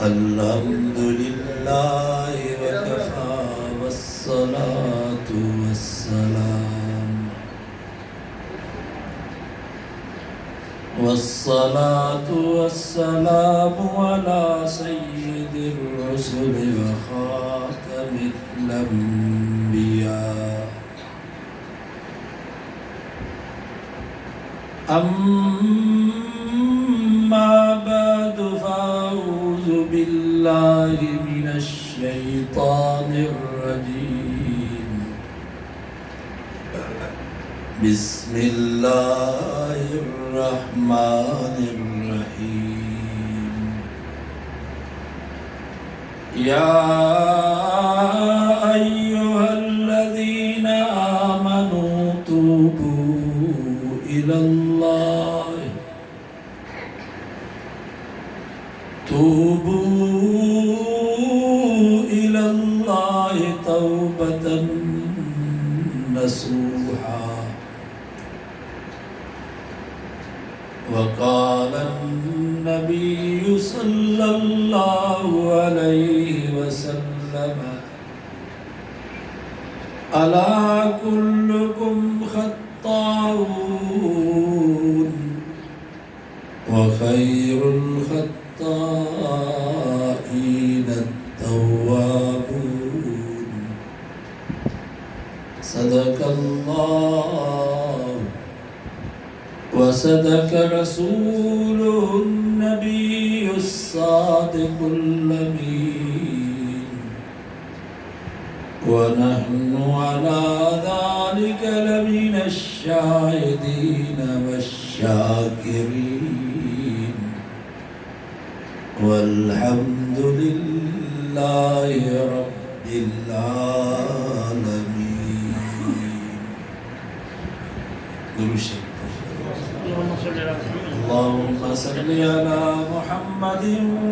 الحمد لله وكفى والصلاة والسلام على سيد الرسل وخاتم الأنبياء أما بعد فأعوذ بالله من الشيطان الرجيم بسم الله الرحمن الرحيم يا أيها الذين آمنوا توبوا إلى الله توبة نصوحا وقال النبي صلى الله عليه وسلم ألا كلكم خطاؤون وخير الخطائين التوابون صدق الله وصدق رسوله النبي الصادق الأمين ونحن على ذلك لمن الشاهدين والشاكرين والحمد لله رب العالمين. اللهم صل على محمد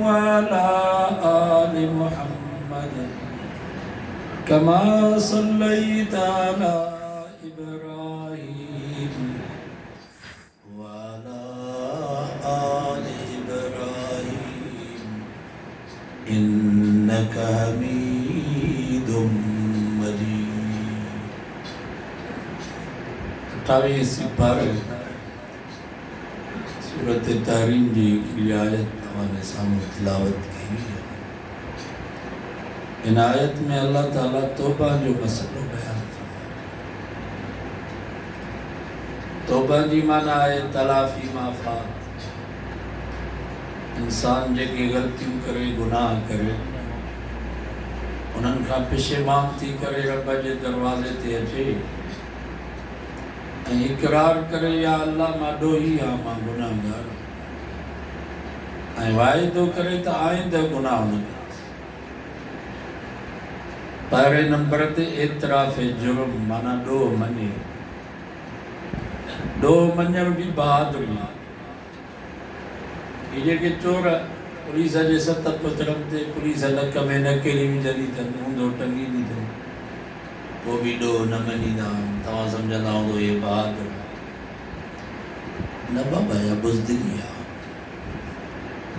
وعلى آل محمد كما صليت على إبراهيم وعلى آل إبراهيم إنك حميد مجيد. 28 پارے سورۃ تحریم جی کی آیت ہمارے سامنے تلاوت کی ہے. ان آیت میں اللہ تعالیٰ توبہ جو مسئلہ بیان فرمایا. توبہ جی معنی ہے تلافی ما فات. انسان جیکے غلطیوں کرے گناہ کرے انہن کا پشیمان تھی کرے رب جے دروازے تے اچے اقرار کرے یا اللہ ماں ڈوہی ماں گناہ گار وعدو کرے تا آئندہ گناہ نہ کرے. پہرے نمبر تے اعتراف جرم مانا ڈو منی. ڈو منجر بھی بہادری. یہ کہ چور پولیس جے ست پترم تے پولیس لک میں نکیلی بھی جلی تن ہوں ٹنگی نہیں تن وہ بھی ڈو نہ منی دا تمام سمجھنا ہوں تو یہ بہادر نہ بابا یا بزدلی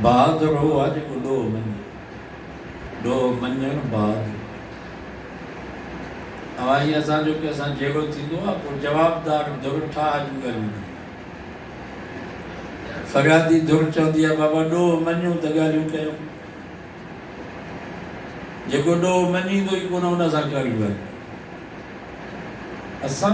بہادر ہو آج کو ڈو منی. ڈو منجر بہادر آئی اساں جو کہ اساں جیڑو تھیندو ہے پو جوابدار دھرٹھا آج کروں فریادی دھر چوندی ہے بابا ڈو منیوں تے ڳالھیوں کیوں جيڪو ڏو مڃيندو ئي ڪون ان سان ڳالھيون آهن. اسان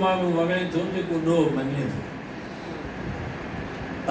ماڻهو وڻي ٿو جيڪو ڏو مڃي ٿو.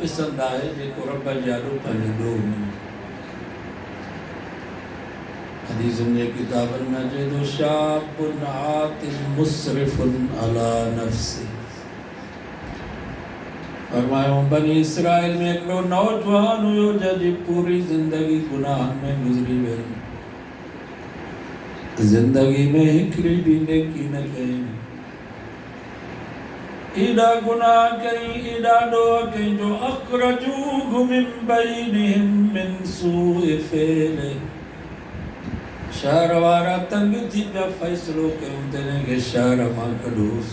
پسند آهي جيڪو رب جا پنهنجو ڏو مڃي. حدیثن جي کتابن میں چئي ٿو شاب عاطل مسرف على نفسه. فرمایا بنی اسرائیل میں ایک نوجوان ہوئے جنہی پوری زندگی گناہ میں گزری ہوئی. زندگی میں ہکڑی بھی نیکی نہ کہیں. ایڈا گناہ کہیں ایڈا ڈو کہیں جو اخرجوہ من بینہم من سوء فعل. شہر وارا تنگ تھی پیا فیصلو کہ اندنے کے شہر ماں کڈوس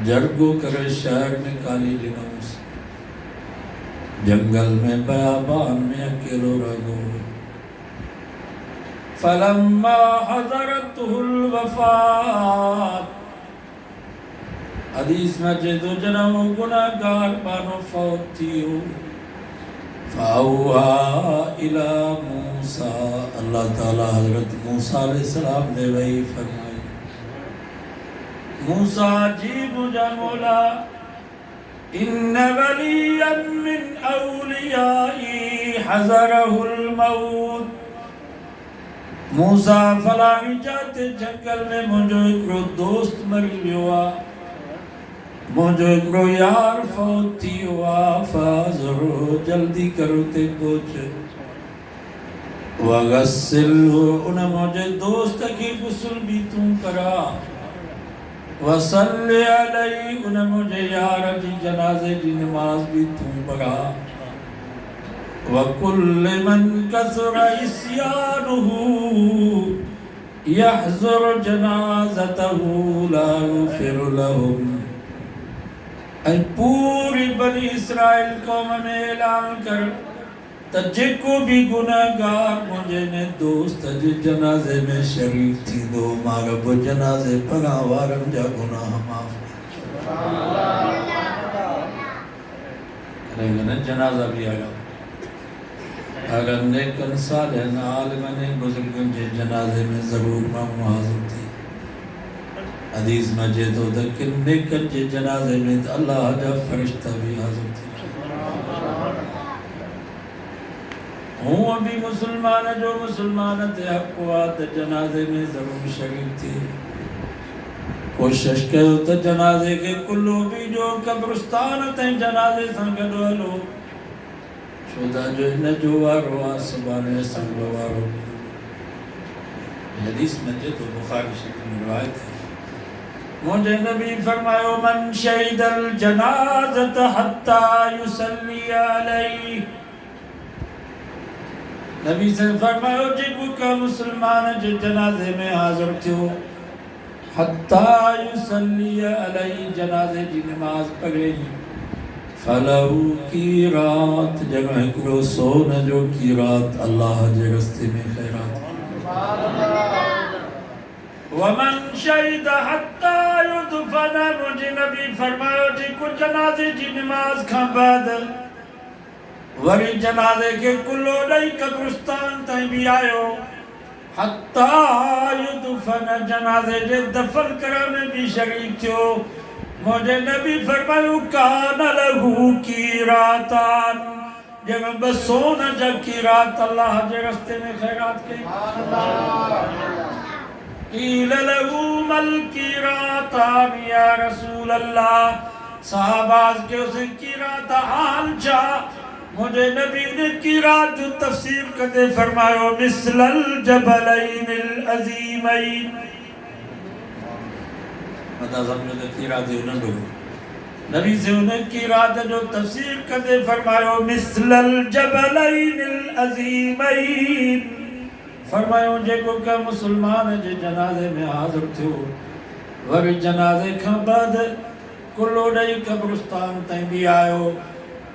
جرگو کرے شہر میں کالی لنوس. جنگل میں بیابان میں اکیلو رہ گو فلما حضرته الوفات حدیث میں جدو جنہوں گناہگار بانو فوت تھیو فاوحا الى موسیٰ اللہ تعالی حضرت موسیٰ علیہ السلام نے وہی فرمائی موسیٰ جی مجھا مولا ان ولیا من اولیائی حضرہ الموت موسیٰ فلاحی جاتے جنگل میں مجھو ایک دوست مری ہوا مجھو ایک یار فوت تھی ہوا فازرو جلدی کرو تے پوچھ وغسل انہیں مجھے دوست کی غسل بھی تم کرا وصلی علیہ انہیں مجھے یار جی جنازے جی نماز بھی تم پڑھا وَكُلِّ مَنْ كَثُرَ عِصْيَانُهُ يَحْضُرُ جَنَازَتَهُ لَا يُغْفِرُ لَهُمْ اے پوری بنی اسرائیل قوم میں اعلان کر تجھے بھی گناہگار مجھے نے دوست جی جنازے میں شریک تھی دو مارا وہ جنازے پڑا وارم جا گناہ معاف کریں گے نا جنازہ بھی آگا اگر نیکن صالحن عالمن بزرگن جے جنازے میں ضرور مام حاضر تھی حدیث میں جے تو دکن نیکن جے جنازے میں اللہ جا فرشتہ بھی حاضر تھی ہوں ابھی مسلمان جو مسلمان تے حق وات جنازے میں ضرور شریک تھی کوشش کرو تو جنازے کے کلو بھی جو قبرستان تے جنازے سنگڑو لو شودا جو ہے جو وارو آسبانے سنگو وارو حدیث میں جو تو بخاری شکل میں روایت ہے مجھے نبی فرمائے من شہید الجنازت حتی یسلی علیہ نبی سے فرمائے جب کا مسلمان جو جنازے میں حاضر تھے حتی یسلی علیہ جنازے جی نماز پڑھے فلہو کی رات جگہ کرو سونا جو کی رات اللہ جے رستے میں خیرات ومن شہید حتی یدفن مجھے نبی فرمایا جی کو جنازے جی نماز کھا بعد وری جنازے کے کلو نئی قبرستان تائیں بھی آئے حتی یدفن جنازے جے دفن کرنے بھی شریک تھو مجھے نبی فرمائیو کان لہو کی راتان جب بسونا جب کی رات اللہ جے رستے میں خیرات کے قیل لہو مل کی راتان یا رسول اللہ صحاباز کے اسے کی رات آن چاہ مجھے نبی نے کی رات جو تفسیر کرتے فرمائیو مثل الجبلین العظیمین مدہ سمجھو دے کی رات انہوں نے نبی سے انہیں کی رات جو تفسیر کرتے فرمائیو مثل الجبلین العظیمین فرمائیو جے کو کہ مسلمان جے جنازے میں حاضر تھے ور جنازے کھا بعد کلو ڈائی قبرستان تائیں بھی آئے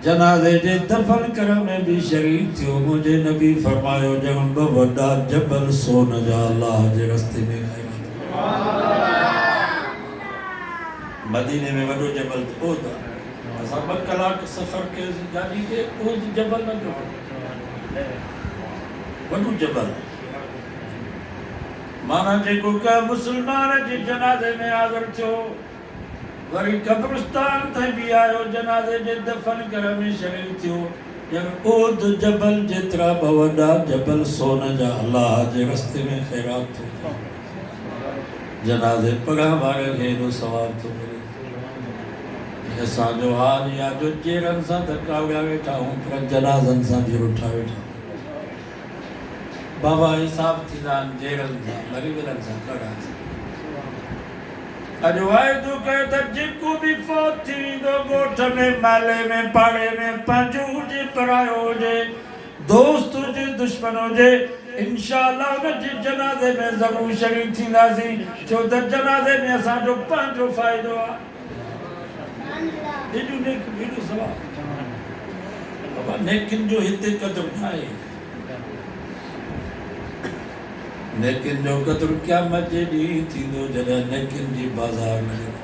جنازے جے دفن کرم میں بھی شریک تھے مجھے نبی فرمائیو جب بوڈا جبل سون جا اللہ جے رستے میں خیرات مدینے میں وڈو جبل اود اساں 2 کلاک سفر کے گاڑی کے اود جبل نہ جو وڈو جبل مانا جے کو کہ مسلمان جی جنازے میں حاضر تھو وری قبرستان تھے بھی آئے جنازے جے دفن کرمی شریک تھو جب اود جبل جترا بوڈا جبل سونا جا اللہ جے رستے میں خیرات تھو جنازے پڑھا بارے گھیرو ثواب تو ملے ایسا جو حال یا جو جیرن سا دھکا گیا بیٹھا ہوں پر جنازن سا بھی اٹھا بیٹھا بابا حساب تھی دان جیرن سا مری بلن سا کڑا سا اجوائے تو کہتا جن کو بھی فوت تھی دو گوٹھ میں مالے میں پاڑے میں پنجو جی پرائے ہو جے دوست ہو جے دشمن ہو جے انشاءاللہ انہیں جی جنازے میں ضرور شریک تھی نازی چودہ جنازے میں اساں جو پانچو فائدہ ہوا یہ جو نیک بھیڑو سواب بابا نیکن جو ہتے قدر نائے نیکن جو قدر قیامت جی تھی دو جڑا نیکن جی بازار لگے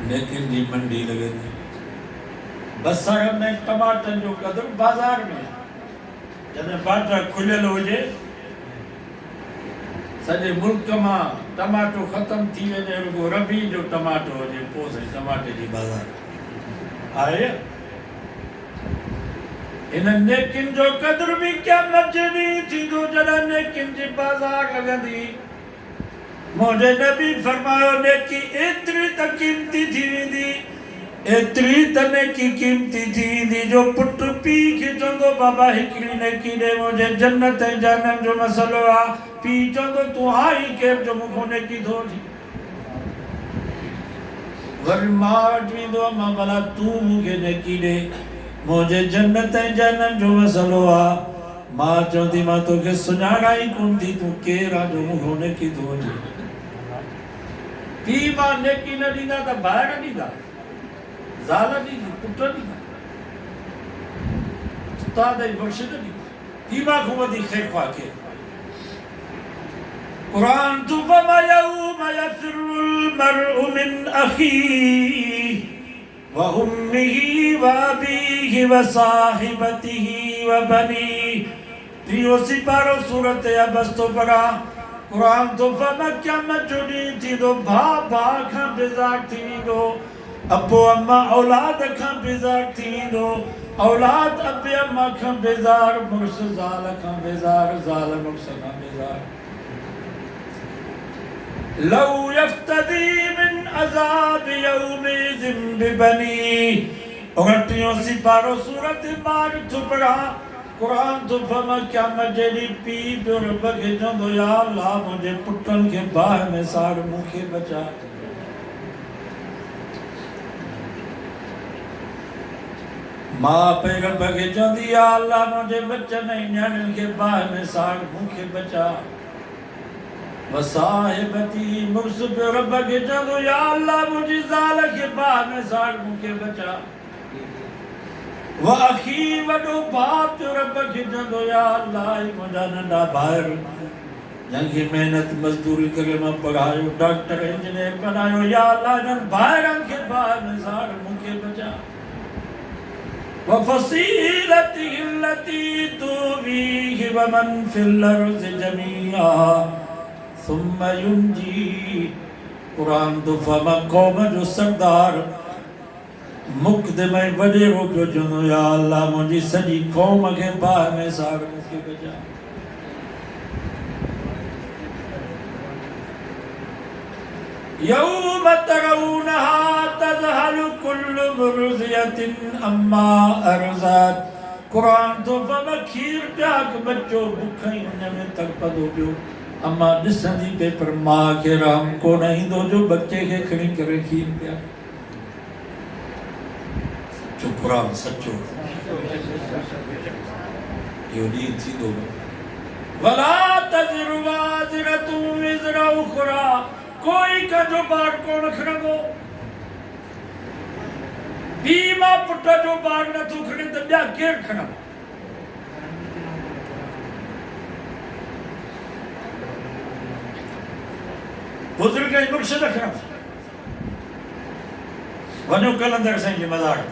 نیکن جی منڈی لگے بسر میں ٹماٹر جو قدر بازار میں جنہیں باٹا کھلل ہو جے سجے ملک میں ٹماٹو ختم تھی وے رگو ربی جو ٹماٹو ہو جے پوسے ٹماٹے جی بازار آئے انہاں نیکن جو قدر بھی قیامت جڑی تھی دو جڑا نیکن جی بازار لگندی مجھے نبی فرمایا نیکی اتری تا قیمتی تھی ویندی اتری تا نیکی قیمتی تھی ویندی جو پٹ پی کے چندو بابا ہکڑی نیکی دے مجھے جنت جہنم جو مسئلہ آ پی چندو تو آئی کیب جو مکھو نیکی دھو جی ورماٹ ویندو اما بلا تو مجھے نیکی دے مجھے جنت جہنم جو مسئلہ آ ماں چوندی ماں تو کہ سنانا ہی کن تھی تو کیرا جو مکھو نیکی دھو جی پی ماں نیکی نہ دینا تا باہر نہیں دا زالہ نہیں دی پٹر نہیں دا استاد ای بخشد نہیں پی ماں خوبتی خیر خواہ کے قرآن تو فما یوم یفر المرء من اخیہ وَأُمِّهِ وَأَبِيهِ وَصَاحِبَتِهِ وَبَنِيهِ تیو سپارو صورت عبس تو پڑا قرآن تو فمکہ مجھوڑی تھی دو بھا کھاں بیزار تھی دو ابو اممہ اولاد کھاں بیزار تھی دو اولاد ابی اممہ کھاں بیزار مرس زال کھاں بیزار زال مرس کھاں بیزار لو یفتدی من عذاب یومیز ببنی اگرٹیوں سپارو صورت مار تو پڑا قرآن تو فما کیا مجھے پی پر بگے جندو یا اللہ مجھے پٹن کے باہ میں سار مکھے بچا ماں پیر بگے جندی یا اللہ مجھے بچہ نہیں نیانن کے باہ میں سار مکھے بچا وصاحبتی مرسب رب کے جندو یا اللہ مجھے زال کے باہ میں سار مکھے بچا وَأَخِي وَدُو بَابْ جو رب کی جندو یا اللہ مجھا ننڈا باہر جنگی محنت مزدوری کرے میں پڑھائیو ڈاکٹر انجینئر بنائیو یا اللہ نن باہر ان کے باہر نظار مکے بچا وَفَصِيلَتِهِ الَّتِي تُوِيهِ وَمَنْ فِي الْأَرْضِ جَمِيعًا ثُمَّ يُنْجِي قرآن تو فما قوم جو سردار مقدمہ بڑے رو پیو جنو یا اللہ مجھے سجی قوم کے باہ میں سار مکے بجا یوم ترونہا تذہل کل مرضیت اما ارزاد قرآن تو فما کھیر پیاک بچو بکھائیں انہیں میں تک پدو پیو اما دسندی پہ پر ماں کے رام کو نہیں دو جو بچے کے کھڑی کرے کھیر پیاک جو قرآن سچو یہ دین تھی دو وَلَا تَذِرُ وَازِرَةٌ وِزْرَ اُخْرَى کوئی کا جو بار کو نکھڑا گو بیمہ پٹا جو بار نہ تو کھڑے تو بیا گیر کھڑا بزرگ کا مرشد کھڑا ونو کلندر سائیں جی مزار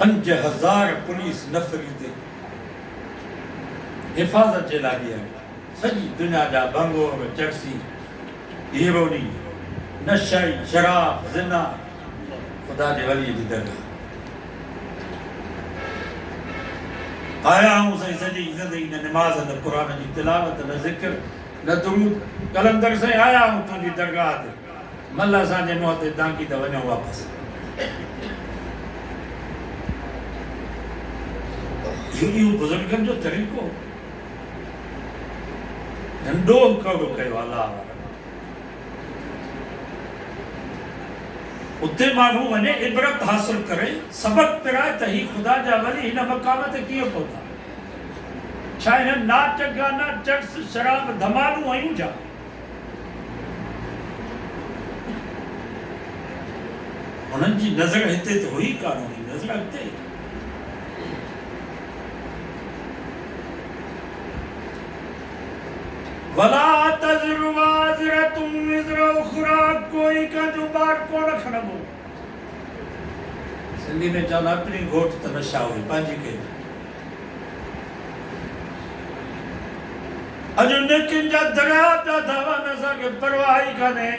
5000 پولیس نفری تے حفاظت جلا دیا سجی دنیا جا بنگور چرسی ہیرونی نشائی شراب زنا خدا دے ولی دی درگاہ آیا ہوں سجی زندگی نہ نماز نہ قرآن جی تلاوت نہ ذکر نہ درود کلندر سے آیا ہوں تو جی درگاہ دے ملہ سانے موت دانگی دا ونیا واپس یہ بزرگن جو طریقو نندو کرو کہو اللہ اتے مانو ونے عبرت حاصل کرے سبق پرائے تہی خدا جا ولی ہی مقامت کیے پوتا چاہے ناچ گانا چرس شراب دھمانو آئیوں جا انہن جی نظر ہتے تو ہوئی قانونی نظر ہتے وَلَا تَزِرُ وَازِرَةٌ وِزْرَ أُخْرَىٰ کوئی کا جو بات کو نہ کھڑبو سندھی میں چاند اپنی گھوٹ تنشا ہوئی پانچی کے اجو نیکن جا دریا پیا دھاوا نسا کے پرواہی کھانے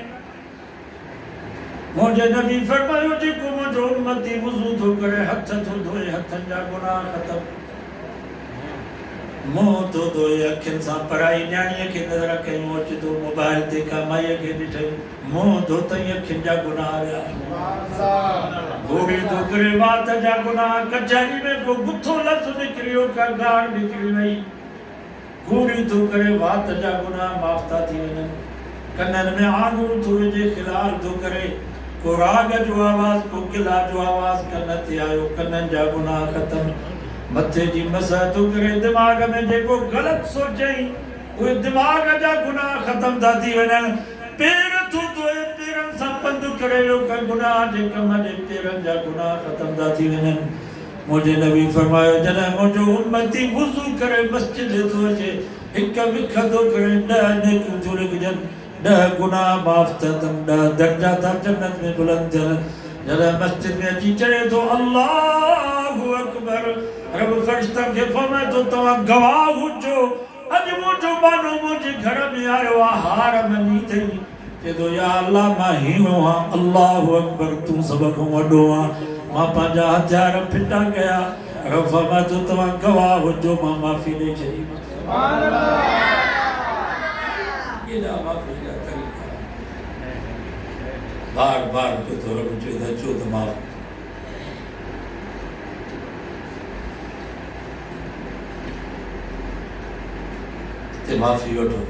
مجھے نبی فرمائیو جی کو مجھو امتی وضو دھو کرے ہتھ تھو دھوئے ہتھن جا گناہ ختم منہ تو دوئے اکھن سا پرائی نیانی کے نظر کہیں موچ دو موبائل تے کامائی کے ڈٹھے منہ دو تئی اکھن جا گناہ رہا گوڑی تو کرے بات جا گناہ کچھانی میں کو گتھو لفظ نکریو کا گاڑ نکری نہیں گوڑی تو کرے بات جا گناہ مافتا تھی ونن کنن میں آنگو تھوئے جے خلال تو کرے کو راگ جو آواز کو قلع جو آواز کنتی آئیو کنن جا گناہ ختم متھے جی مسا تو کرے دماغ میں جے کو غلط سوچیں وہ دماغ جا گناہ ختم تھا تھی ونن پیر تو دوئے پیرن سا پند کرے لو کا گناہ جے کمجھے پیرن جا گناہ ختم تھا تھی ونن مجھے نبی فرمایا جنہ مجھو امتی وضو کرے مسجد تو اچھے ہکا وکھا تو کرے ڈہ نیکو جو لگ جن ڈہ گناہ مافتتم ڈہ درجہ تھا جنت میں بلند جنت جنہ مسجد میں اچھی چڑے تو اللہ اکبر رب فرشتہ کے فرمائے تو تمہاں گواہ ہو جو اج مجھو بانو مجھے گھر میں آئے ہار منی تھی کہ تو یا اللہ ماں ہی ہوا اللہ اکبر تم سبق وڈو ہوا ماں پانجا ہتھیار پھٹا گیا رب فرمائے تو تمہاں گواہ ہو جو ماں معافی دے چاہیے سبحان اللہ یہ نا معافی دے طریقہ بار بار پہ تو رب چاہیے جو دماغ تے معافی وٹھو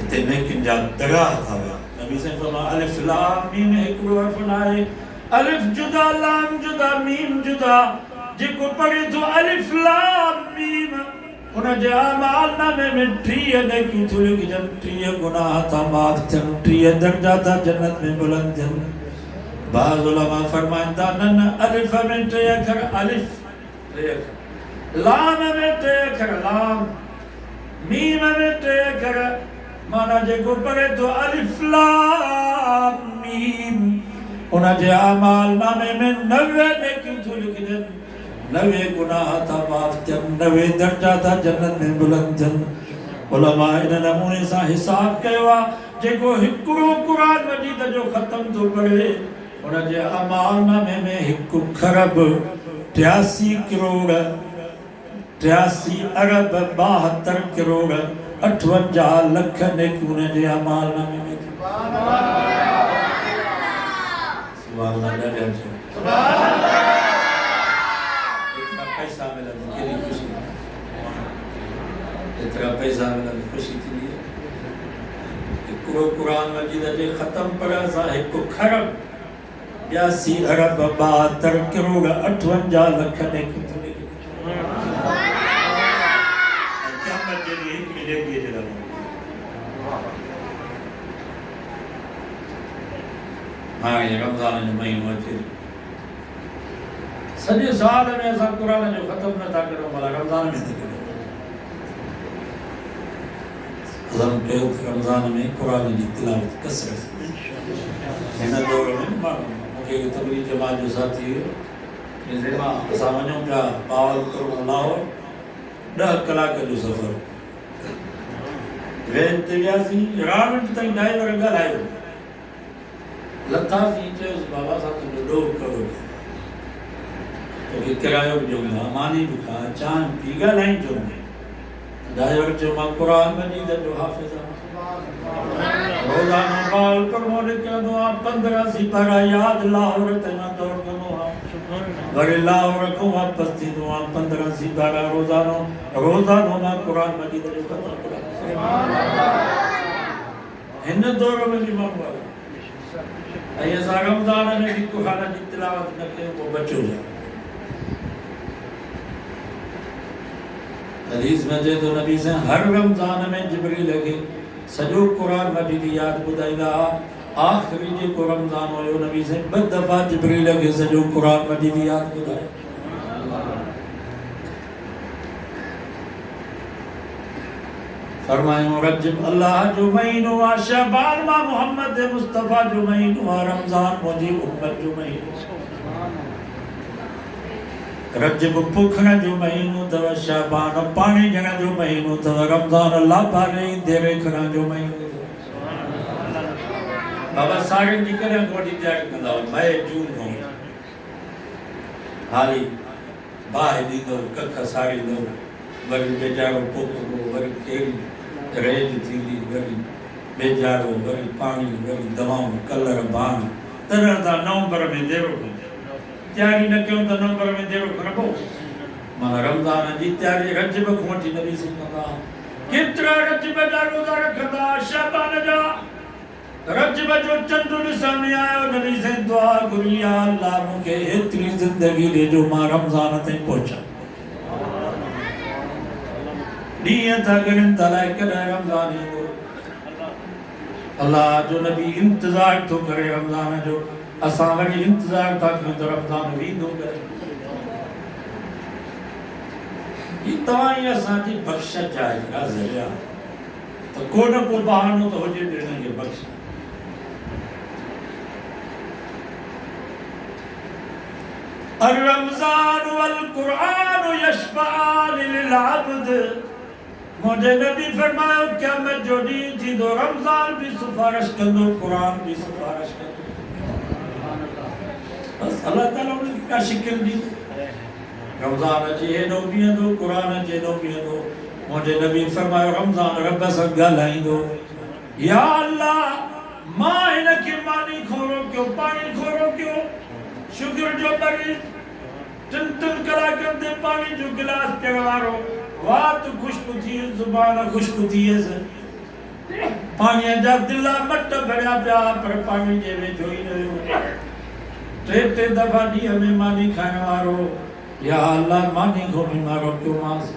تے نیکن جا درگاہ تھا نبی سے فرما الف لام میم ایک حرف نائے الف جدا لام جدا میم جدا جے کو پڑھے تو الف لام میم انہاں جے اعمال نامے میں ٹریہ نیکی تھوڑی کی جن ٹریہ گناہ تھا معاف تھن ٹریہ درجہ تھا جنت میں بلند جن بعض علماء فرمائیں تا نن الف میں ٹریہ کر الف ٹریہ کر لام میں ٹریہ کر لام میم میں ٹریہ کر مانا جے کو پڑھے تو الف لام میم انہاں جے اعمال نامے میں 90 نیکی تھوڑی کی جن 90 گناہ تھا معاف تھن 90 درجہ تھا جنت میں بلند جن علماء انہاں نمونے سا حساب کہوا جے کو ہکڑو قرآن مجید جو ختم تو پڑھے انہاں جے اعمال نامے میں 1 خرب 83 کروڑ 83 ارب 72 کروڑ 58 لکھ نیکونے جے اعمال نامے میں سبحان اللہ سبحان اللہ اتنا پیسہ ملا کیلی خوشی اتنا پیسہ ملا خوشی تھی لیے کہ قرآن مجید جے ختم پڑا سا 1 خرب 82 ارب 72 کروڑ 58 لکھ نیکونے ہاں یہ رمضان جو مہینہ تھی سجے سال میں ایسا قرآن جو ختم نہ تھا کرو ملا رمضان میں تھا کرو حضم کے رمضان میں قرآن کی تلاوت کثرت ہن دور میں مکے تبلیغ جماعت جو ساتھی ہے زما سامنے کا پاول کرو لاہور 10 کلاک جو سفر وین تیاسی رامنٹ تک ڈرائیور گھلائیو لتا سی چیز بابا صاحب تو ڈوب کرو تو کہ کرایو جو مانی بکھا چاند پیگا لائن جو میں ڈرائیور جو ماں قرآن مجید جو حافظ روزانہ بال پر موڑے کیا دعا 15 سپارہ یاد لاہور تینا دور کنو بڑے لاہور کو واپس تھی دعا 15 سپارہ روزانہ ماں قرآن مجید جو ختم قرآن ہن دور میں بھی مانگوا ایسا رمضان میں بھی کو خانہ کی تلاوت نہ کرے وہ بچو جائے حدیث میں جے تو نبی سے ہر رمضان میں جبریل لگے سجو قرآن مجید یاد بدائی گا آخری جو رمضان ہوئے نبی سے بد دفعہ جبریل کے سجو قرآن مجید یاد بدائے فرمائیں رجب اللہ جو مہین ہوا شعبان ما محمد مصطفیٰ جو مہین ہوا رمضان مجھے امت جو مہین رجب پکھنا جو مہین ہوا شعبان پانی جنا جو مہین ہوا رمضان اللہ پانے دیرے کھنا جو مہین ہوا بابا ساگن جی کریں کوٹی تیار کندہ میں جون ہوں حالی باہ دی دو ککھا ساری دو بری بیجارو پوکھو بری کیری ریج تھی دی بری بیجارو بری پانی بری دواؤں کلر بان ترہ دا نومبر میں دیرو تیاری نہ کیوں دا نومبر میں دیرو کربو مانا رمضان جی تیاری رجب کھونٹی نبی سے کہا کترا رجب جا روزہ رکھتا شعبان جا رجب جو چندو نسامی آئے نبی سے دعا کری یا اللہ مجھے اتنی زندگی دے جو ماں رمضان تیں پہنچا نیت اگر انتظار کرے رمضان ہو اللہ جو نبی انتظار تو کرے رمضان جو اساں وری انتظار تھا کہ تو رمضان بھی دو کرے یہ تمہیں اساں جی بخشت جائے گا ذریعہ تو کوئی نہ کوئی بہانو تو ہو جے دینا یہ بخشت الرمضان والقرآن یشفعان للعبد مجھے نبی فرمایا کیا میں جو دین تھی دو رمضان بھی سفارش کر دو قرآن بھی سفارش کر دو بس اللہ تعالیٰ نے کیا شکل دی رمضان اچھے نو بھی دو قرآن اچھے نو بھی دو مجھے نبی فرمایا رمضان رب سب گلائیں دو یا اللہ ماں انکی مانی کھولو کیوں پانی کھولو کیوں شکر جو بری تن تن کلا کر دے پانی جو گلاس پیغارو وات خوشکو تھی زبان خوشکو تھی ہے پانی جا دلہ مٹ بھریا پیا پر پانی جے میں جوئی نہیں ہو تے دفعہ دی ہمیں مانی کھانے وارو یا اللہ مانی کو بھی مارو کیوں ماس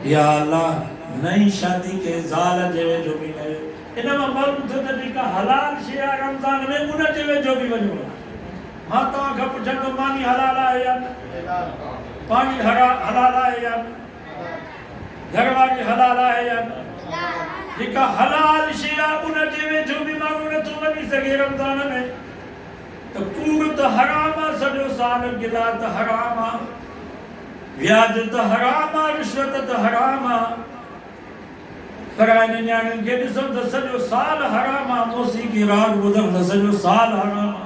یا اللہ نئی شادی کے زال جے میں جو بھی نہیں انہاں معلوم تھا کہ حلال شیعہ رمضان میں انہاں جے میں جو بھی بنو ماتا کا پوچھن تو مانی حلال ہے یا پانی حلال ہے یا گھر والی حلال ہے یا لکھا حلال شیعہ انہیں جیوے جو بھی مانگونے تو نہیں سکے رمضان میں تو کور تو حراما سجو سال گلا تو حراما ویاج تو حراما رشوت تو حراما فرائن نیانن کے نسل تو سجو سال حراما موسیقی راگ بدر تو سجو سال حراما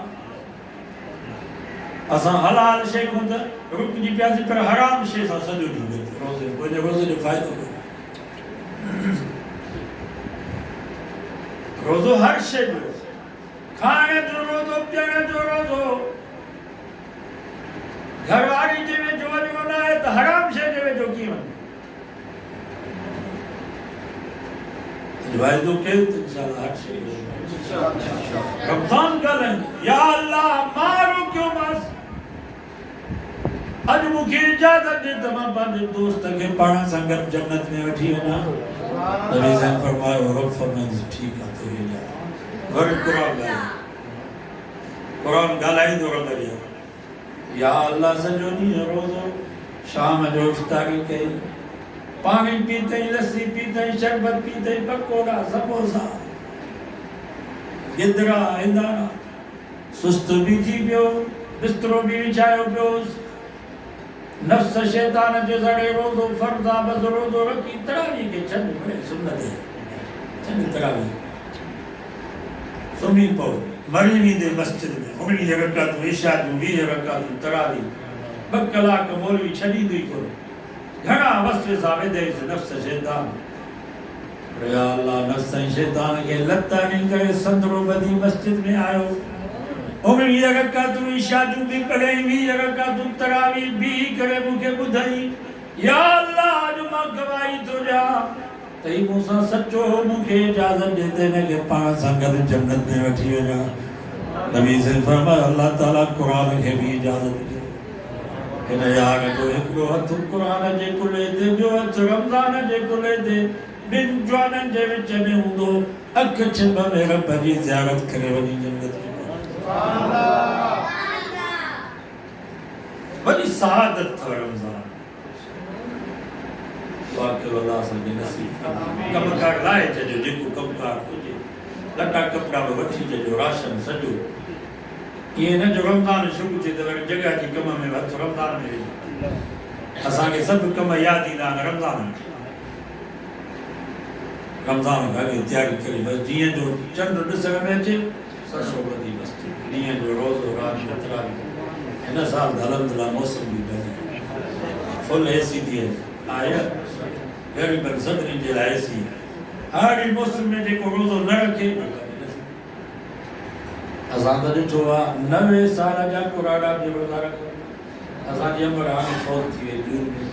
اساں حلال شے کھوندا رک جی پیاسی پر حرام شے سا سجو دی روزے روزے جو فائدہ ہو روزو ہر شے جو کھانے جو روزو پیانے جو روزو گھر والی جی میں جو ہونا ہے تو حرام شے جو میں جو کیون جوائے دو کہ انشاءاللہ ہر شے رمضان کا لیں یا اللہ مارو کیوں ماس آج مکھی اجازت دے تمام باندے دوست کے پانا سنگت جنت میں اٹھی ہے نا نبی صاحب فرمائے رب فرمائے ٹھیک ہے تو یہ جا گھر قرآن گالائی دو رب دیا یا اللہ سجونی روزو شام جو افطاری کئی پانی پیتے ہی لسی پیتے ہی شربت پیتے ہی پکوڑا سموسا گدرا ہندانا سست بھی تھی بیو بستروں بھی بچھائے بیوز نفس شیطان جو زڑے روزو فرضا بز روزو رکی تراوی کے چند بڑے سنت ہے چند تراوی سمی پو مریمی دے مسجد میں ہمیں رکعت عشاء جو بھی رکعت تراوی بکلا کا مولوی چھڑی دوئی کرو گھنا وصف ثابت ہے اس نفس شیطان یا اللہ نفس شیطان کے لتا نہیں کرے سندرو بدی مسجد میں آئے ہو ہمیں یہ رکعت عشاء جو بھی پڑھیں بھی رکعت تراوی بھی کرے مکھے بدھائی یا اللہ جو ماں گواہی تو جا تئی موسیٰ سچو مکھے اجازت دیتے ہیں کہ پانچ سنگت جنت میں بیٹھی ہو جا نبی سے فرمایا اللہ تعالیٰ قرآن کے بھی اجازت دے کہ یار جو ایکلو ہتھ قرآن جے کلے دے جو ہتھ رمضان جے کلے دے بن جوانن جے وچ میں ہوں دو اک چھپا میرا بھجی زیارت کرے ونی جنت میں بڑی سعادت تھا رمضان واقع اللہ سے نصیب کم کار لائے جو جن کو کم کار ہوجے لٹا کپڑا وٹھی جو راشن سجو یہ نہ جو رمضان شروع تھے تو جگہ کی کم میں وقت رمضان میں اساں کے سب کم یاد ہی نہ رمضان رمضان کا تیاری کری بس جیئن جو چند ڈسر میں اچے سشو بدی بستی جیئن جو روز و رات شترا ہن سال دلندلا موسم بھی بنی فل ایسی دی ہے آیا گھر پر صدری جلا ایسی ہر موسم میں دیکھو روزو نہ رکھے ازان دا جو 90 سال جا قرآن جو روزہ رکھو ازان جی امر آنے فوت تھی ہے جون میں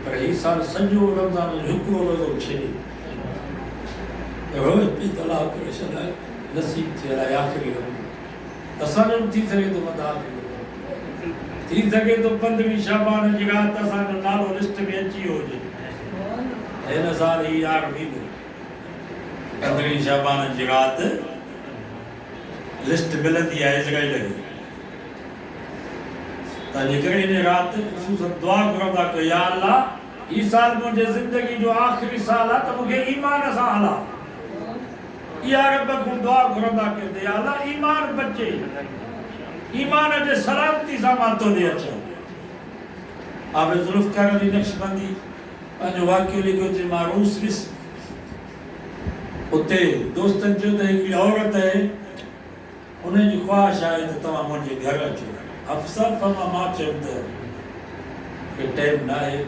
پر ہی سال سنجو رمضان ہکرو روزو چھڑے روز بھی طلاق کرے شدہ نصیب تھی اللہ آخری رمضان اسان جو تھی سکے تو مدار تھی سکے تو 15 شعبان جی رات اسان جو نالو لسٹ میں اچھی ہو جائے ہے نظار ہی یار بھی دو 15 شعبان جی رات لسٹ ملتی ہے اس گئی لگی تاکہ کرے انہیں رات خصوصا دعا کرو دا کہ یا اللہ یہ سال مجھے زندگی جو آخری سال ہے تو مجھے ایمان اسا حالا یا رب کو دعا کرو دا کہ یا اللہ ایمان بچے ایمان اجے سلامتی سامانتوں دے اچھا آپ ذوالفقار علی نقشبندی جو واقعی لکھو تھے معروس رس اتے دوستن جو تے ایک عورت ہے انہیں جو خواہش آئے تو تمام مجھے گھر اچھو افسر فما ماں چاہتا ہے کہ ٹائم نہ ہے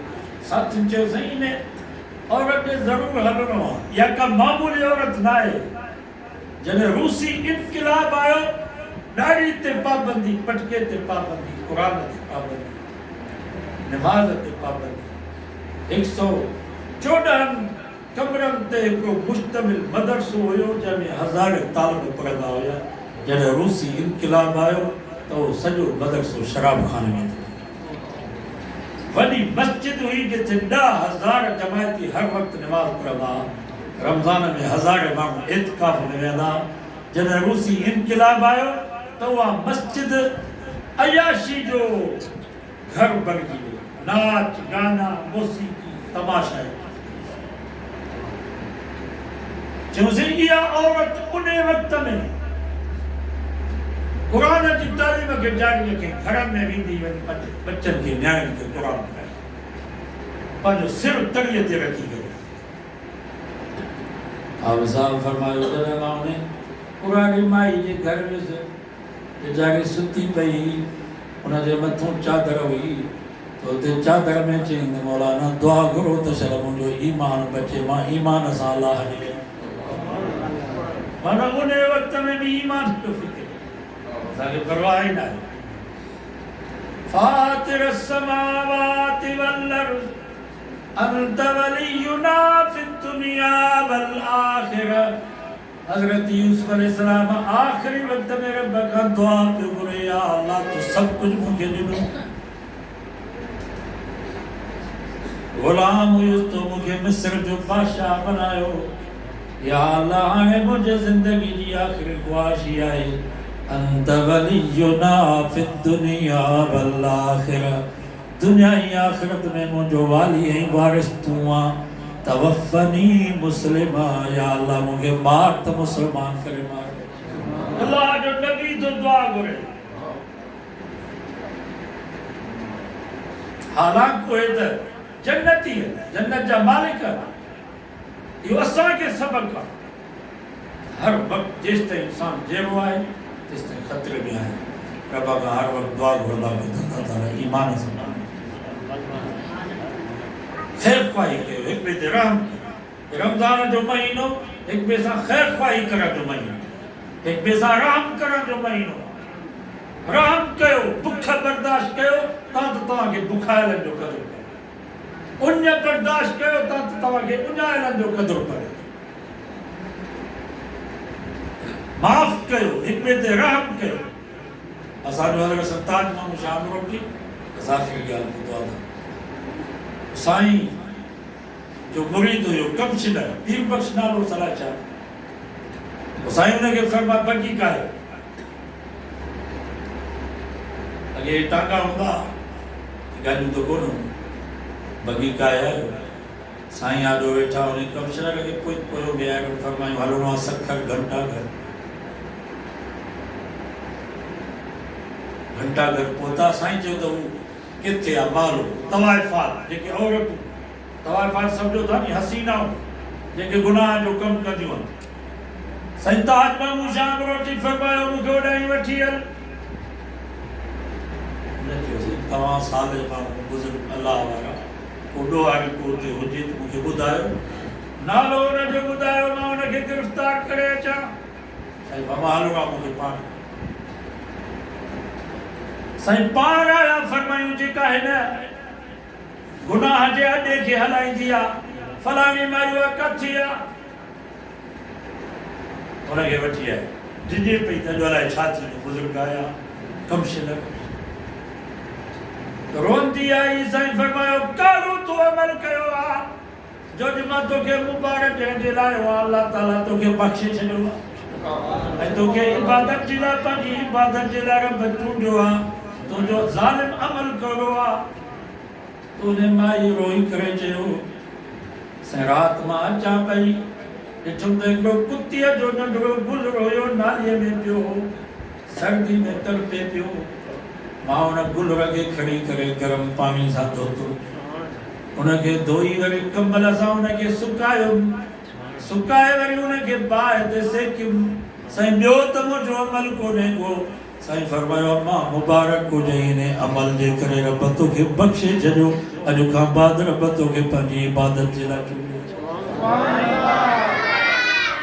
ساتھ چاہو صحیح نے عورت نے ضرور حلنا ہوا یا کا معمولی عورت نہ ہے جنہیں روسی انقلاب آئے داڑھی تے پابندی پٹکے تے پابندی قرآن تے پابندی نماز تے پابندی 114 کمرم تے کو مشتمل مدرسو ہوئے جب 1000 طالب پڑھا ہویا جنہیں روسی انقلاب آئے تو سجو مدرسو شراب خانے میں تھے وڈی مسجد ہوئی جیسے 10,000 جماعتی ہر وقت نماز پڑھا رمضان میں 1000 ماں اعتکاف میں وینا جنہیں روسی انقلاب آئے تو وہ مسجد عیاشی جو گھر بن گئی ناچ گانا موسیقی تماشا ہے چوزنگیا عورت انہیں وقت میں قرآن کی تعلیم کے جاری رکھیں گھر میں بھی دی بچن کے نیائن کے قرآن پڑھائیں پانچو صرف تریتے رکھی گئے آپ صاحب فرمائے ادھر امام نے قرآن مائی جے گھر میں سے جاگے ستی پئی انہیں جے متھوں چادر ہوئی تو تے چادر میں چاہیے مولانا دعا کرو تو شرم جو ایمان بچے ماں ایمان اسا اللہ نے مانا انہیں وقت میں بھی ایمان کو فکر تاکہ پرواہ نہ ہے فاطر السماوات والارض انت ولینا فی الدنیا والآخرہ حضرت یوسف علیہ السلام آخری وقت میں رب کا دعا پہ کرے یا اللہ تو سب کچھ مجھے دنوں غلام ہوئی تو مجھے مصر جو بادشاہ بنائے یا اللہ آنے مجھے زندگی دی آخری خواہشی آئے انت ولینا فی الدنیا والآخرہ دنیا ہی آخرت میں مجھے والی ہیں وارث تواں توفنی مسلمہ یا اللہ مجھے مار تو مسلمان کرے مار اللہ جو نبی تو دعا کرے حالانکہ کوئی در جنتی ہے جنت جا مالک ہے یہ اسا کے سبق کا ہر وقت جس تے انسان جیب آئے جس تے خطرے میں آئے ربا کا ہر وقت دعا گردہ کو دھنگا تھا ایمان سمجھا خیر خواہی کے ایک بیتے رحم رمضان جو مہینوں ایک بیسا خیر خواہی کرا جو مہینوں ایک بیسا رحم کرا جو مہینوں رحم کہو بکھا برداشت کہو تاں تو آگے بکھائے لیں جو قدر پڑے انہیں برداشت کہو تاں تو آگے انہیں لیں جو قدر پڑے معاف کہو ایک بیتے رحم کہو اسانو حضرت ستاج مانو شام روٹی ازاخر گیال کو دعا دا سائیں جو مرید ہو کم چلے پیر بخش نالو صلاح چاہ سائیں نے کہ فرما بگی کا ہے اگے ٹانگا ہوندا گاڑی تو کونو بگی کا ہے سائیں آڈو ویٹھا انہیں کمشنہ کہ کوئی پویو گیا ہے فرمائیں حالو نوہ سکھر گھنٹا گھر پوتا سائیں جو تو کتے عمالو توائفات جے کہ عورتوں توائفات سمجھو تھا نہیں حسینہ ہو جے کہ گناہ جو کم کر دیوں سائیں تاج مانگو شام روٹی فرمائے مکہ اڑائی وٹھی ہے تمام سالے مانگو بزرگ اللہ وارا اڈو آگے کوتے ہو جی تو مجھے بدھائیو نالو انہیں جو بدھائیو ماں انہیں کے گرفتار کرے چاہ سائیں بمالو گا مجھے پانا سائیں پار آیا فرمائیوں جی کا ہے نا گناہ جے اڈے کے حلائی دیا فلانی مائیو کتھیا انہیں کے بٹھی ہے جنجے پیتا جو علائی چھاتی نے بزرگ آیا کم شلک رون دیا سائیں فرمائیو کارو تو عمل کیو آ جو جمع تو کے مبارک جہنجے لائے ہوا اللہ تعالیٰ تو کے بخشے چھلو آ تو کے عبادت جلا پاکی عبادت جلا رب ٹونڈو آ تو جو ظالم عمل کرو آ تو نے مائی روئی کرے چھو سائیں رات ماں اچھا پئی جتھم تو ایک لوگ کتیا جو نڈرو گل رویو نالیے میں پیو سردی میں تڑپے پیو ماں انہیں گل رگے کھڑی کرے گرم پانی سا دھوتو انہیں کے دھوئی ورے کمبل سا انہیں کے سکائے ورے انہیں کے بائے دے سے کم سائیں بیو تمو جو عمل کو نے کو سائیں فرمائیو ماں مبارک کو جائینے عمل دے کرے ربتوں کے بخشے جنو اجو کھا بعد ربتوں کے پنجی عبادت جلا چکے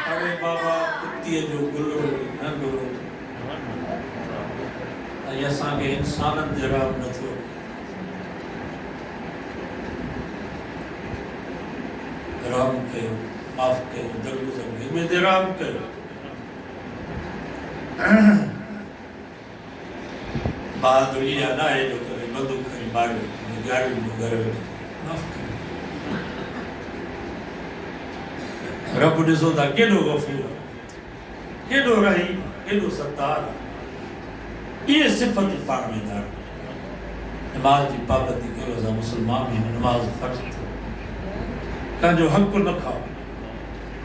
ارے بابا کتی جو گل رو نگو یہ ساں کے انسانت جراب نہ تھو رام کہو معاف کہو درگو سنگی میں دے رام کہو بہادری یا نہ ہے جو کرے مدو کھری مارے گاڑی میں گھر معاف کرو رب نے سوتا کیلو غفور کیلو رہی کیلو ستار یہ صفت پاکمیدار نماز کی پابندی کرو زا مسلمان میں نماز فرض تھو کہاں جو حق کو نہ کھاؤ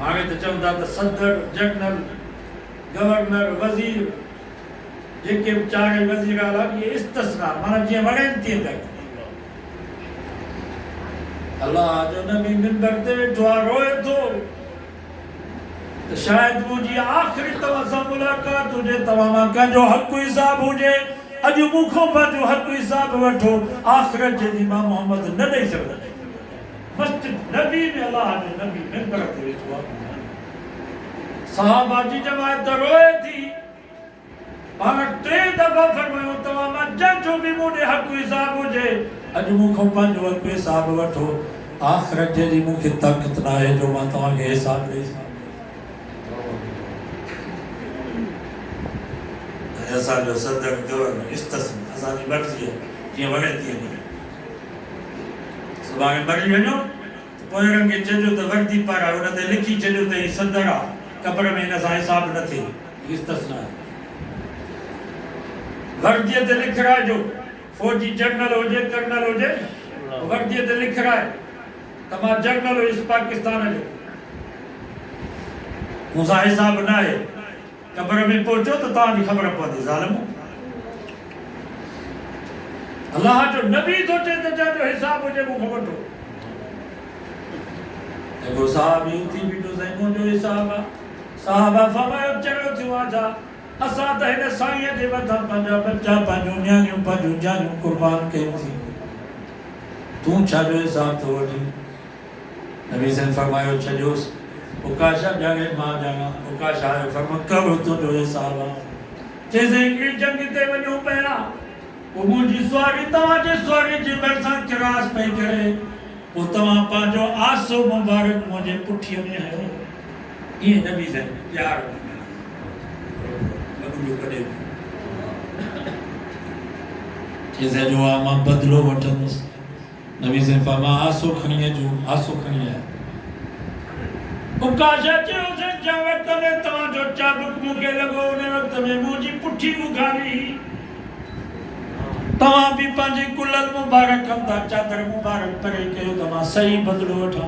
آگے تو چاہتا تھا صدر جنرل گورنر وزیر جن کے چاہے وزیر اعلیٰ یہ استثناء مانا جی ہمارے انتیے تک اللہ جو نبی منبر دے دعا روئے تو شاید مجھے آخری توسا ملاقات ہو جائے تماما کا جو حق کو حساب ہو جائے اجو مکھوں پر جو حق کو حساب وٹھو آخرت جن امام محمد نہ دے سکتا مسجد نبی میں اللہ نے نبی منبر دے دعا صحابہ جی جماعت روئے تھی اور 3 دفعہ فرمائے تماما جن جو بھی مجھے حق کو حساب ہو جائے اجو مکھوں پر جو حق کو حساب وٹھو آخرت جن مکھے طاقت نہ ہے جو ماں تمہاں کے حساب دے سکتا ایسا جو صدر گورنر استثناء اسانی مرضی ہے یہ وغیرتی ہے صبح میں مرضی ہے تو پوئے رنگے چجو تو وردی پارا انہوں نے لکھی چجو تو یہ صدرہ قبر میں انہاں حساب نہ تھے استثناء وردی تے لکھ رہا ہے جو فوجی جنرل ہو جائے کرنل ہو جائے وردی تے لکھ رہا ہے تمام جنرل ہو اس پاکستان ہے جو موسیٰ حساب نہ ہے قبر میں پہنچو تو تاں خبر پڑی ظالموں اللہ جو نبی سوچے تو جو حساب ہو جائے وہ خبر تو ایک صاحب ہی تھی بھی تو زیموں جو حساب صحابہ فرمائے چلو تھی وہاں جا اساں تہنے سائیں دے وطا پنجا بچہ پنجو نیانیوں پنجو جانیوں قربان کے تھی تو چھا جو حساب تو وٹی نبی سے فرمائے چلوس اکاشا جاگے ماں جانا اکاشا ہے فرما کرو تو جو حسابا جیسے انگریز جنگی تے ونیوں پہنا وہ مجھے سواری تمہاں جے سواری جی برسان کراس پہ کرے وہ تمہاں پا جو آسو مبارک مجھے پٹھیوں میں ہے یہ نبی سے پیار لگو جو کڑے جیسے جو آمہ بدلو وٹنس نبی سے فرما آسو کھنیے جو آسو کھنیے اکاشا چے اسے جاوت نے تمہاں جو چابک مکے لگو انہیں وقت میں مجھے پٹھی مکھالی تمام بھی پانچے کلت مبارک ہم تا چادر مبارک پرے کے تمام صحیح بدلو اٹھا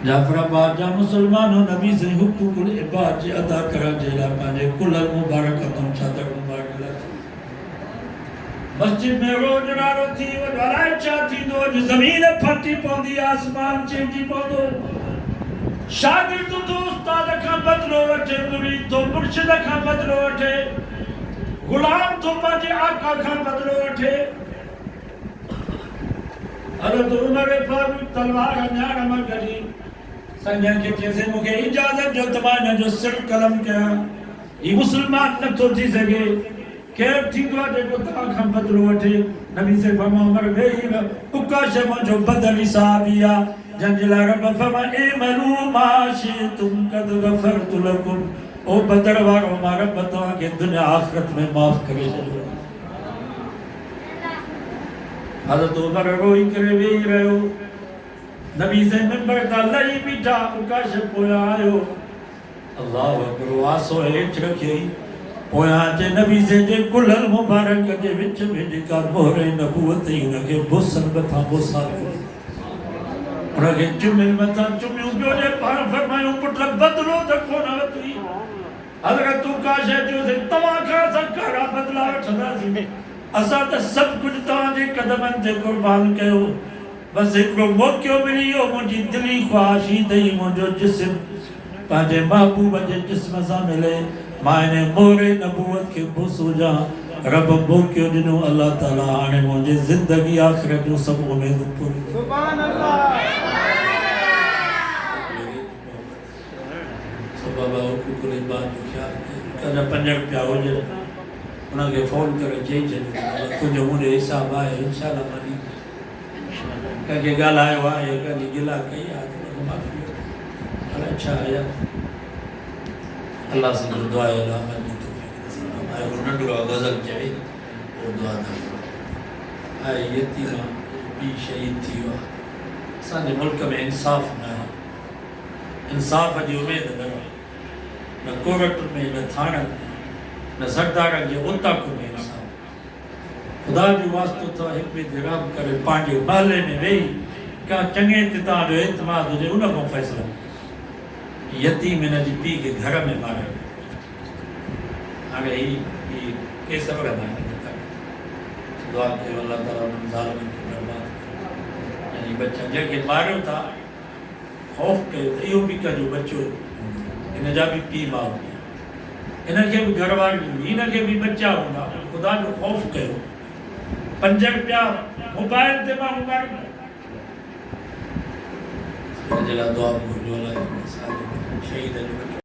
جعفر آباد جا مسلمانوں نبی سے حقوق العباد جے ادا کرا جیلا پانچے کلت مبارک ہم چادر مبارک لگا مسجد میں روز رارو تھی وہ ڈھلائی چاہتی دو جو زمین پھٹی پوندی آسمان چینجی پوندو شاگرد تو استاد کھا بدلو وٹھے مرید تو مرشد کھا بدلو وٹھے غلام تو پانچے آقا کھا بدلو وٹھے حضرت عمر فاروق تلوار نیار عمر گری سنجھن کے چیزے مکے اجازت جو تمہارے جو سر قلم کیا یہ مسلمان نہ تو تھی سکے کیب تھی دعا دے کو تاک ہم بدلو وٹھے نبی سے فرما عمر بھئی اکاش جو بدل صحابیہ جنجلا رب فرما ایمنو معاشی تم قد غفرت لکم او بدر وارو ہمارا بتوا کہ دنیا آخرت میں معاف کرے جلو حضرت عمر روئی کرے بھی رہے ہو نبی سے ممبر کا لئی بیٹھا اکاش پویا آئے اللہ اکبر واسو ایچ رکھے پویا جے نبی سے جے کلل مبارک جے وچ میں جکا مہر نبوت ہی انہیں بسن بتا بسا انہیں چمل بتا چمیوں جو جے پار فرمائیوں پٹر بدلو تکو نہ توی حضرت تو کاش ہے جو سے تواکا سکارا بدلا چھنا سی میں اسا تا سب کچھ تاں جے قدمن تے قربان کہو بس ایک رو موقعوں ملی ہو مجھے دلی خواہشی دئی مجھو جسم پانچے محبوب جے جسم سا ملے مائنے مورے نبوت کے بسو جا رب موقعوں جنہوں اللہ تعالیٰ آنے مجھے زندگی آخرت جو سب امید پوری سبحان اللہ بابا حقوق العباد جو خیال کہنا 5 روپیہ ہو جائے انہاں کے فون کرے جائی جائے کچھ مجھے حساب آئے انشاءاللہ مانی کہ گال آئے ہوا ہے کہ گلا کئی آدھے معافی اور اچھا آیا اللہ سے جو دعائے اللہ مجھے توفیق آئے وہ نڈوا غزل چاہے وہ دعا دا آئے یتیمہ بھی شہید تھی ہوا سانے ملک میں انصاف نہ ہے انصاف جی امید نہ نہ کورٹ میں نہ تھانک میں نہ سردارن جے اتا کو میں انصاف خدا جو واسطو تھا حکمت رام کرے پانچے محلے میں وہی کہا چنگے تتا جو اعتماد ہو جائے انہوں کو فیصلہ یتیم میں جی پی کے گھر میں مارے آگے ہی کیسا رہنا ہے دعا کہ اللہ تعالیٰ نے ظالمین کی برباد یعنی بچہ جے کہ مارے تھا خوف کے ایو بھی کا جو بچو انہیں جا بھی پی ماں ہوگی انہیں کے بھی گھر والی انہیں کے بھی بچہ ہوگا خدا جو خوف کے ہو 5 روپیہ موبائل تے ماں مبارک جلا دعا کو جو اللہ شہید ہے